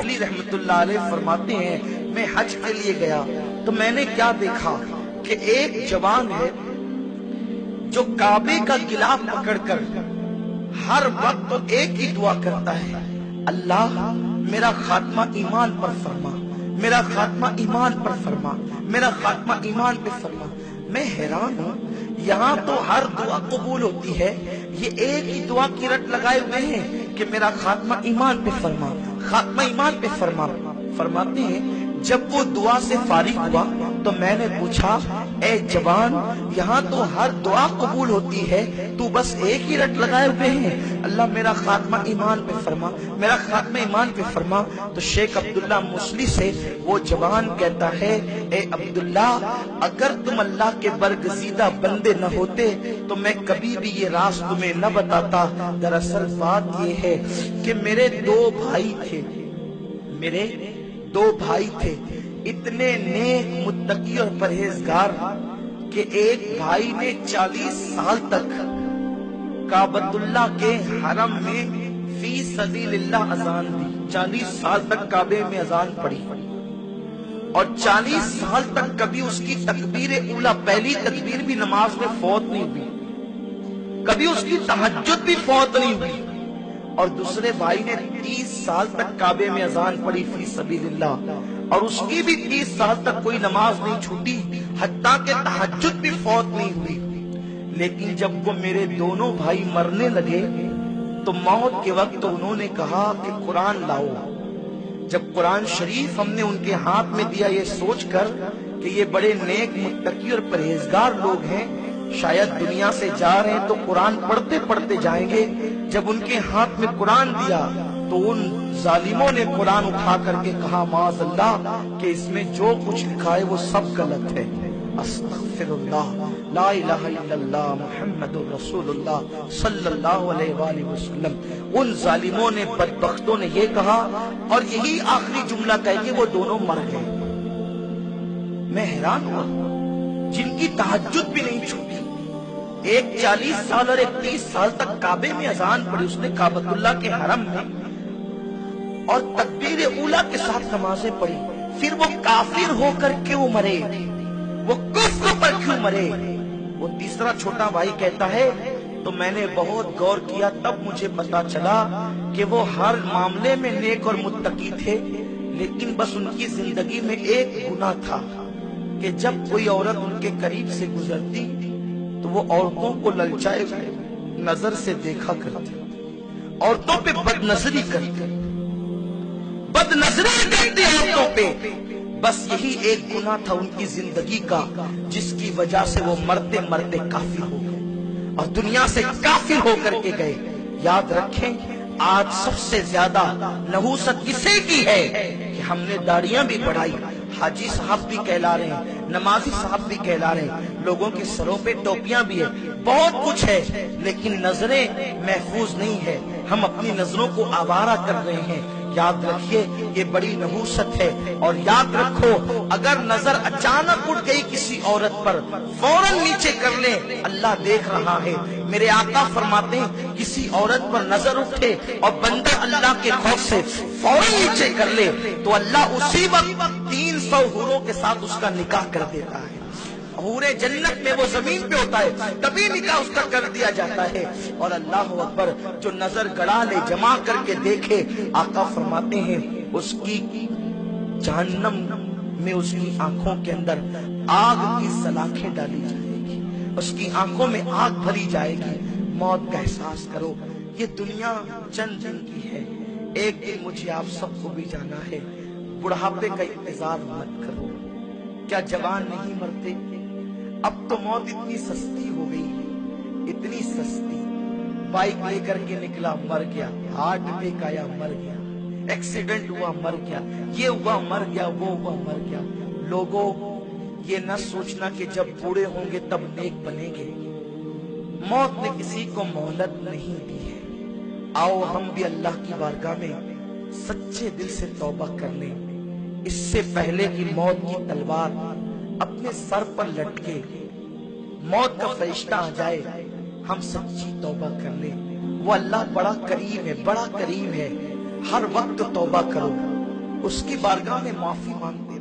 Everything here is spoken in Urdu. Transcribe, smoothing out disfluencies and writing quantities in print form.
موصلی رحمت اللہ علیہ فرماتے ہیں میں حج کے لیے گیا تو میں نے کیا دیکھا کہ ایک جوان ہے جو کعبے کا غلاف پکڑ کر ہر وقت ایک ہی دعا کرتا ہے، اللہ میرا خاتمہ ایمان پر فرما، میرا خاتمہ ایمان پر فرما، میرا خاتمہ ایمان پہ فرما۔ میں حیران ہوں، یہاں تو ہر دعا قبول ہوتی ہے، یہ ایک ہی دعا کی رٹ لگائے ہوئے ہیں کہ میرا خاتمہ ایمان پہ فرما، خاتمہ ایمان پہ فرما۔ فرماتے ہیں جب وہ دعا سے فارغ ہوا تو میں نے پوچھا اے جوان، یہاں تو ہر دعا قبول ہوتی ہے، تو بس ایک ہی رٹ لگائے ہوئے ہیں، اللہ میرا خاتمہ ایمان پہ فرما، میرا خاتمہ ایمان پہ فرما۔ تو شیخ عبداللہ موصلی سے وہ جوان کہتا ہے اے عبداللہ، اگر تم اللہ کے برگزیدہ بندے نہ ہوتے تو میں کبھی بھی یہ راز تمہیں نہ بتاتا۔ دراصل بات یہ ہے کہ میرے دو بھائی تھے، اتنے نیک متقی اور پرہیزگار کہ ایک بھائی نے 40 سال تک کعبۃ اللہ کے حرم میں فی سبیل اللہ اذان دی، 40 سال تک کعبے میں اذان پڑی، اور 40 سال تک کبھی اس کی تکبیر اولا، پہلی تکبیر بھی نماز میں فوت نہیں ہوئی، کبھی اس کی تہجد بھی فوت نہیں ہوئی۔ اور دوسرے بھائی نے 30 سال تک کعبے میں اذان پڑی فی سبیل اللہ، اور اس کی بھی 30 سال تک کوئی نماز نہیں چھوٹی، حتیٰ کہ تہجد بھی فوت نہیں ہوئی۔ لیکن جب وہ میرے دونوں بھائی مرنے لگے تو موت کے وقت انہوں نے کہا کہ قرآن لاؤ۔ جب قرآن شریف ہم نے ان کے ہاتھ میں دیا، یہ سوچ کر کہ یہ بڑے نیک متقی اور پرہیزگار لوگ ہیں، شاید دنیا سے جا رہے ہیں تو قرآن پڑھتے پڑھتے جائیں گے، جب ان کے ہاتھ میں قرآن دیا تو ان ظالموں نے قرآن اٹھا کر کے کہا معاذ اللہ کہ اس میں جو کچھ لکھا ہے وہ سب غلط ہے، استغفر اللہ، لا الہ الا اللہ محمد رسول اللہ صلی اللہ علیہ وآلہ وسلم۔ ان ظالموں نے، بدبختوں نے یہ کہا، اور یہی آخری جملہ کہہ کے وہ دونوں مر گئے۔ میں حیران ہوا، جن کی تہجد بھی نہیں چھوٹی، ایک 40 سال اور ایک 30 سال تک کعبے میں اذان پڑی اس نے کعبۃ اللہ کے حرم میں، اور تکبیر اولا کے ساتھ نمازیں پڑھی، پھر وہ کافر ہو کر کیوں مرے، وہ کفر پر کیوں مرے؟ وہ تیسرا چھوٹا بھائی کہتا ہے تو میں نے بہت غور کیا، تب مجھے پتا چلا کہ وہ ہر معاملے میں نیک اور متقی تھے، لیکن بس ان کی زندگی میں ایک گناہ تھا کہ جب کوئی عورت ان کے قریب سے گزرتی تو وہ عورتوں کو للچائے نظر سے دیکھا کرتے، عورتوں پہ بد نظری کرتے عورتوں پہ۔ بس یہی ایک گناہ تھا ان کی زندگی کا، جس کی وجہ سے وہ مرتے مرتے کافر ہو گئے اور دنیا سے کافر ہو کر کے گئے۔ یاد رکھیں، آج سب سے زیادہ نحوست کسے کی ہے کہ ہم نے داڑیاں بھی بڑھائی، حاجی صاحب بھی کہلا رہے ہیں، نمازی صاحب بھی کہلا رہے ہیں، لوگوں کے سروں پہ ٹوپیاں بھی ہیں، بہت کچھ ہے، لیکن نظریں محفوظ نہیں ہے، ہم اپنی نظروں کو آوارہ کر رہے ہیں۔ یاد رکھیے یہ بڑی نحوست ہے، اور یاد رکھو اگر نظر اچانک اٹھ گئی کسی عورت پر، فوراً نیچے کر لیں، اللہ دیکھ رہا ہے۔ میرے آقا فرماتے ہیں کسی عورت پر نظر اٹھے اور بندہ اللہ کے خوف سے فوراً نیچے کر لے تو اللہ اسی وقت 300 حوروں کے ساتھ اس کا نکاح کر دیتا ہے۔ حور جنت میں وہ زمین پہ ہوتا ہے، تبھی نکاح اس کا کر دیا جاتا ہے۔ اور اللہ اکبر، جو نظر گڑا لے، جمع کر کے دیکھے، آقا فرماتے ہیں اس کی جہنم میں اس کی آنکھوں کے اندر آگ کی سلاخیں ڈالی جائے گی، اس کی آنکھوں میں آگ بھری جائے گی۔ موت کا احساس کرو، یہ دنیا چند دن کی ہے، ایک دن مجھے آپ سب کو بھی جانا ہے۔ بڑھاپے کا انتظار مت کرو، کیا جوان نہیں مرتے؟ اب تو موت اتنی سستی ہو گئی ہے، اتنی سستی، بائک لے کر کے نکلا مر گیا، ہارٹ اٹیک آیا مر گیا، ایکسیڈنٹ ہوا مر گیا، یہ ہوا مر گیا، وہ ہوا مر گیا۔ لوگوں یہ نہ سوچنا کہ جب بوڑھے ہوں گے تب نیک بنیں گے، موت نے کسی کو مہلت نہیں دی ہے۔ آؤ ہم بھی اللہ کی بارگاہ میں سچے دل سے توبہ کر لیں، اس سے پہلے کہ موت کی تلوار اپنے سر پر لٹکے، موت کا فرشتہ آ جائے، ہم سچی توبہ کر لیں۔ وہ اللہ بڑا کریم ہے، بڑا کریم ہے، ہر وقت توبہ کرو، اس کی بارگاہ میں معافی مانگتے